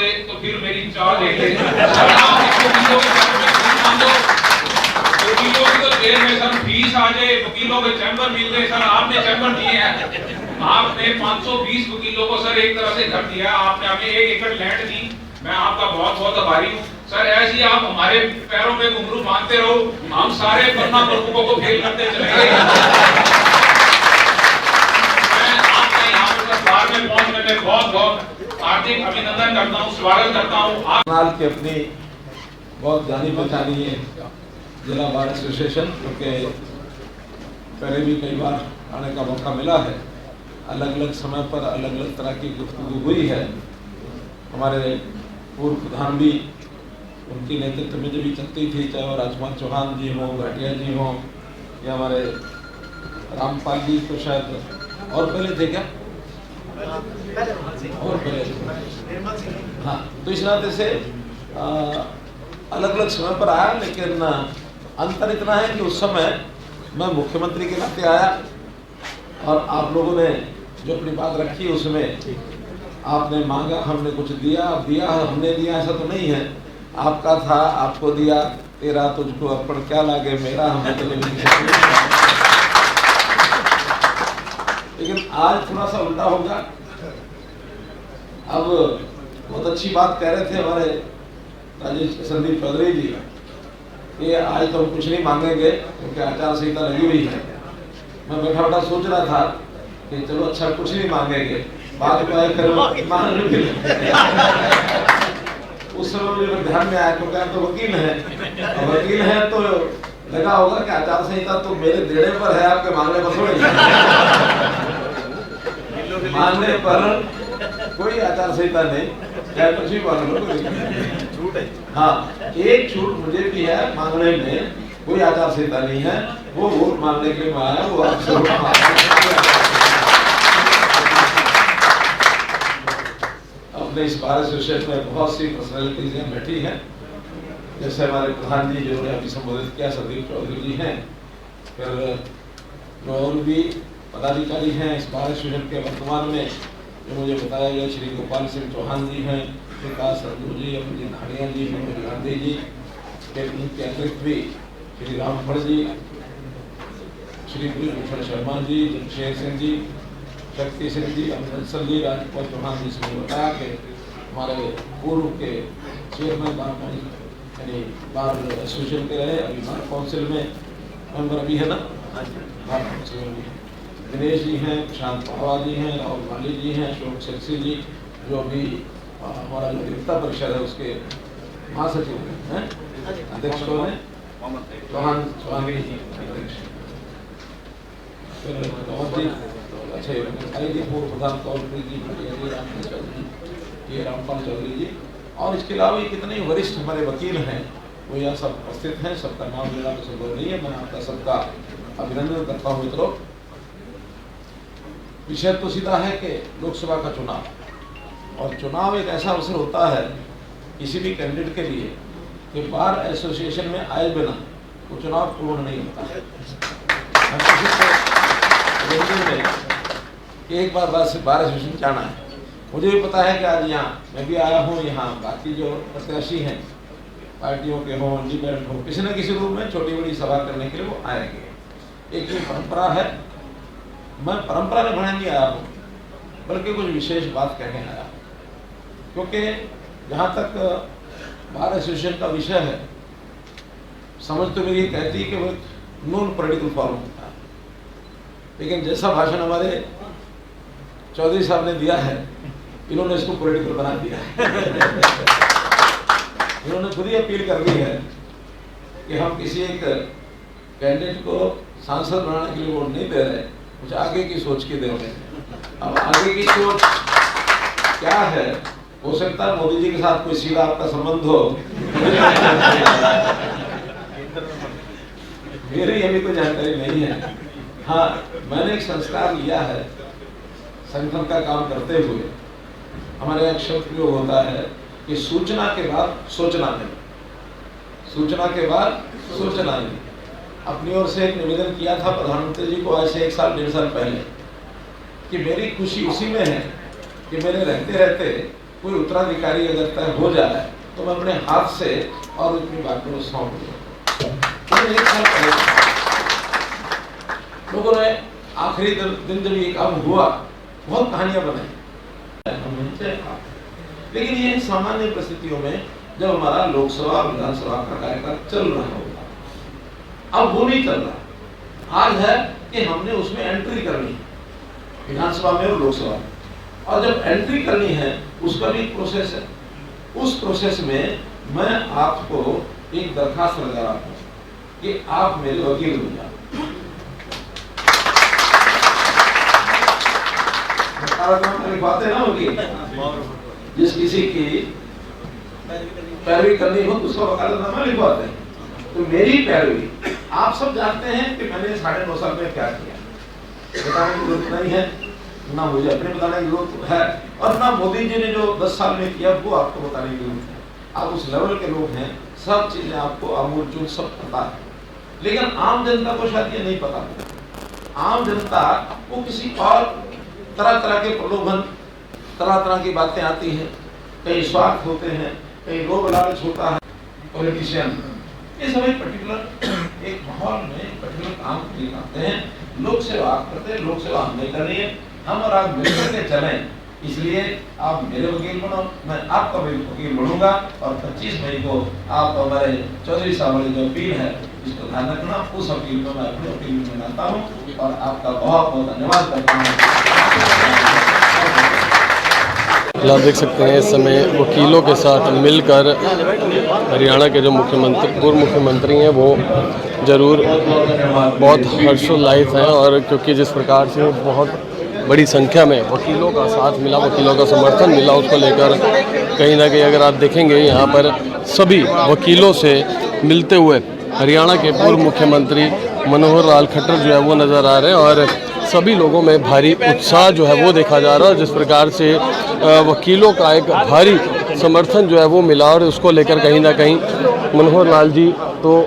दे तो फिर मेरी चाल देख ले। वकीलों की तो जेल में सर फीस आ जाए, वकीलों के चैम्बर मिल गए सर, आपने चैम्बर दिए हैं, आपने 520 वकीलों को सर एक तरह से घर दिया, आपने हमें 1 एकड़ लैंड दी, मैं आपका बहुत बहुत आभारी हूँ सर। ऐसे ही आप हमारे पैरों में घुंघरू बांधते रहो, हम सारे पन्ना प्रमुखों को फेल करते चलेंगे। मैं आपका यहाँ पर सरकार में पहुंचने में बहुत बहुत हार्दिक अभिनंदन करता हूँ, स्वागत करता हूँ। की अपनी बहुत जानी पहचानी है जिला बार एसोसिएशन, क्योंकि पहले भी कई बार आने का मौका मिला है, अलग अलग समय पर अलग अलग तरह की गुफ्तगू हुई है। हमारे पूर्व प्रधान भी उनकी नेतृत्व में जो भी चलती थी, चाहे वो राजकुमार चौहान जी हों, भाटिया जी हों, या हमारे रामपाल जी तो शायद और पहले थे क्या, और पहले हाँ, तो इस नाते से अलग अलग समय पर आया, लेकिन अंतर इतना है कि उस समय मैं मुख्यमंत्री के नाते आया और आप लोगों ने जो अपनी बात रखी उसमें आपने मांगा, हमने कुछ दिया, अब दिया हमने दिया ऐसा तो नहीं है, आपका था आपको दिया, तेरा तुझको अर्पण क्या लागे मेरा, हमने तो नहीं। लेकिन आज थोड़ा सा उल्टा होगा। अब बहुत अच्छी बात कह रहे थे हमारे राजेश संदीप चौधरी जी कि आज तो हम कुछ नहीं मांगेंगे क्योंकि आचार संहिता लगी हुई है। मैं बैठा बैठा सोच रहा था कि चलो अच्छा कुछ नहीं मांगेंगे, बाद में आए फिर मांग भी उस समय मुझे ध्यान में आया क्योंकि आप तो वकील हैं, वकील हैं तो लगा होगा कि आचार संहिता तो मेरे देने पर है, आपके मांगने पर थोड़ी। मांगने पर कोई आचार संहिता नहीं, चाहे कुछ भी मांग लो, छूट है। हाँ, एक छूट मुझे भी है, मांगने में कोई आचार संहिता नहीं है, वो वोट मांगने के लिए आया, वो आपसे वोट अपने इस बार एसोसिएशन में बहुत सी पर्सनैलिटीज बैठी हैं, जैसे हमारे प्रधान जी जिन्होंने अभी संबोधित किया संदीप चौधरी जी हैं, फिर और भी पदाधिकारी हैं इस बार एसोसिएशन के वर्तमान में जो मुझे बताया गया, श्री गोपाल सिंह चौहान जी हैं, विकास संधू जी, अमरजीत धाड़िया जी, मनोज गांधी जी, फिर उनके अतिरिक्त भी श्री रामफल जी, श्री भूषण शर्मा जी, जमशेद सिंह जी, शक्ति सिंह जी, अमृतसर जी, राजकुमार चौहान जी से बताया कि हमारे पूर्व के चेयरमैन यानी बार एसोसिएशन के रहे, अभी बार काउंसिल में मेंबर अभी है ना, बार काउंसिल में भी दिनेश जी हैं, प्रशांत पहवा जी हैं, राहुल माली जी हैं, अशोक सेक्सी जी जो अभी हमारा जो एकता परिषद है उसके महासचिव हैं, अध्यक्ष लोग हैं, चौहान जी अध्यक्ष, अच्छा जी पूर्व प्रधान चौधरी जी, रामपाल चौधरी जी, रामपाल चौधरी जी, और इसके अलावा ये कितने वरिष्ठ हमारे वकील हैं वो यहाँ सब उपस्थित हैं। सबका नाम लेना तो संभव नहीं है, मैं आपका सबका अभिनंदन करता हूँ। मित्रों, विषय तो सीधा है कि लोकसभा का चुनाव, और चुनाव एक ऐसा अवसर होता है किसी भी कैंडिडेट के लिए कि बार एसोसिएशन में आए बिना वो चुनाव पूर्ण नहीं होता है। एक बार बार एसोसिएशन जाना है, मुझे भी पता है कि आज यहाँ मैं भी आया हूँ, यहाँ बाकी जो प्रत्याशी हैं पार्टियों के हों, इंडिपेंडेंट हों, किसी न किसी रूप में छोटी बड़ी सभा करने के लिए वो आएंगे। एक ये परंपरा है, मैं परंपरा में बढ़ाने नहीं आया हूँ बल्कि कुछ विशेष बात कहने आया हूँ, क्योंकि जहाँ तक बार एसोसिएशन का विषय है, समझ तो मेरी कहती है कि वो नॉन पॉलिटिकल फॉर्म होता है, लेकिन जैसा भाषण हमारे चौधरी साहब ने दिया है, इन्होंने इसको पॉलिटिकल बना दिया है। इन्होंने खुद ही अपील कर दी है कि हम किसी एक कैंडिडेट को सांसद बनाने के लिए वोट नहीं दे रहे, कुछ आगे की सोच के दे रहे हैं। अब आगे की सोच क्या है, हो सकता है मोदी जी के साथ कोई सीधा आपका संबंध हो, मेरी अभी कोई जानकारी नहीं है। हाँ, मैंने एक संस्कार लिया है संगठन का काम करते हुए, हमारे यहाँ शब्द प्रयोग होता है कि सूचना के बाद सोचना नहीं, सूचना के बाद सोचना नहीं। अपनी ओर से एक निवेदन किया था प्रधानमंत्री जी को आज से 1 साल 1.5 साल पहले कि मेरी खुशी उसी में है कि मेरे रहते रहते कोई उत्तराधिकारी अगर तय हो जाए तो मैं अपने हाथ से और अपनी बात को सौंप दूंगा। एक साल पहले लोगों ने आखिरी दिन जब ये काम हुआ बहुत कहानियां बनाई, लेकिन ये सामान्य परिस्थितियों में जब हमारा लोकसभा विधानसभा का कार्यकाल चल रहा होगा, अब वो नहीं चल रहा। आज है कि हमने उसमें एंट्री करनी है, विधानसभा में और लोकसभा में, और जब एंट्री करनी है उसका भी प्रोसेस है। उस प्रोसेस में मैं आपको एक दरखास्त लगा रहा हूं कि आप मेरे वकील बन जाओ। लिखवाते ना वकील, जिस किसी की पैरवी करनी हो उसका वकालतनामा लिखवाते हैं। तो मेरी पैरवी आप सब जानते हैं कि मैंने 9.5 साल में क्या किया, बताने की जरूरत नहीं है, ना मुझे अपने बताने की जरूरत है और ना मोदी जी ने जो 10 साल में किया वो आपको बताने की जरूरत है। आप उस लेवल के लोग हैं, सब चीजें आपको आमूल चूल सब पता है, लेकिन आम जनता को शायद ये नहीं पता। आम जनता को किसी और तरह तरह के प्रलोभन, तरह तरह की बातें आती हैं, कई स्वार्थ होते हैं, कई लोभ लालच होता है, पॉलिटिशियन ये सब एक पर्टिकुलर एक माहौल में पर्टिकुलर काम करते हैं। लोक सेवा करते हैं, लोक सेवा हमें करनी है, हम और आप मिलकर के चलें। इसलिए आप मेरे वकील बनो, मैं आपका वकील बनूंगा और 25 मई को आप हमारे चौधरी साहब वाली जो अपील है इसको ध्यान रखना। उस अपील को मैं अपने अपील में लाता हूँ और आपका बहुत बहुत धन्यवाद करता हूँ। आप देख सकते हैं इस समय वकीलों के साथ मिलकर हरियाणा के जो पूर्व मुख्यमंत्री हैं वो ज़रूर बहुत हर्षोल्लासित हैं, और क्योंकि जिस प्रकार से बहुत बड़ी संख्या में वकीलों का साथ मिला, वकीलों का समर्थन मिला, उसको लेकर कहीं ना कहीं अगर आप देखेंगे यहाँ पर सभी वकीलों से मिलते हुए हरियाणा के पूर्व मुख्यमंत्री मनोहर लाल खट्टर जो है वो नज़र आ रहे हैं, और सभी लोगों में भारी उत्साह जो है वो देखा जा रहा है। जिस प्रकार से वकीलों का एक भारी समर्थन जो है वो मिला, और उसको लेकर कहीं ना कहीं मनोहर लाल जी तो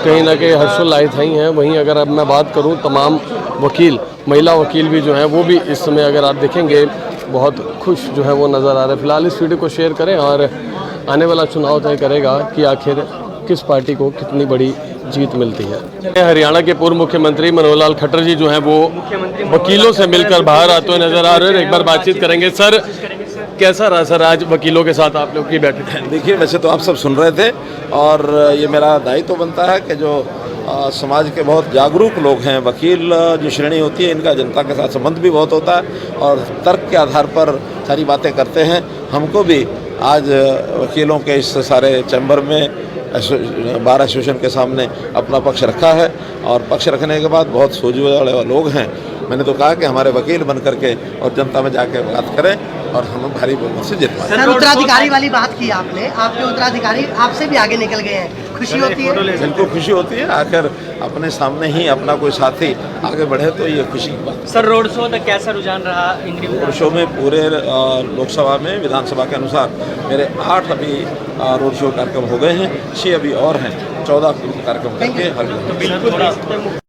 कहीं ना कहीं हर्षोल्लासित ही हैं। वहीं अगर अब मैं बात करूं तमाम वकील, महिला वकील भी जो हैं वो भी इस समय अगर आप देखेंगे बहुत खुश जो है वो नज़र आ रहे हैं। फिलहाल इस वीडियो को शेयर करें और आने वाला चुनाव तय करेगा कि आखिर किस पार्टी को कितनी बड़ी जीत मिलती है। हरियाणा के पूर्व मुख्यमंत्री मनोहर लाल खट्टर जी जो हैं वो वकीलों से मिलकर बाहर आते हुए नजर आ रहे हैं। एक बार बातचीत करेंगे। सर, कैसा रहा सर आज वकीलों के साथ आप लोग की बैठक? देखिए, वैसे तो आप सब सुन रहे थे और ये मेरा दायित्व बनता है कि जो समाज के बहुत जागरूक लोग हैं, वकील जो श्रेणी होती है इनका जनता के साथ संबंध भी बहुत होता है और तर्क के आधार पर सारी बातें करते हैं। हमको भी आज वकीलों के इस सारे चैम्बर में बार एसोसिएशन के सामने अपना पक्ष रखा है और पक्ष रखने के बाद बहुत सूझबूझ वाले लोग हैं। मैंने तो कहा कि हमारे वकील बन करके और जनता में जाके बात करें और हम भारी बहुमत से जितवाएं। सर, उत्तराधिकारी वाली बात की आपने, आपके उत्तराधिकारी आपसे भी आगे निकल गए हैं, खुशी होती है? बिल्कुल खुशी होती है, आखिर अपने सामने ही अपना कोई साथी आगे बढ़े तो ये खुशी की बात। सर, रोड शो तक कैसा रुझान रहा? रोड शो में पूरे लोकसभा में विधानसभा के अनुसार मेरे 8 अभी रोड शो कार्यक्रम हो गए हैं, 6 अभी और हैं, 14 कार्यक्रम करके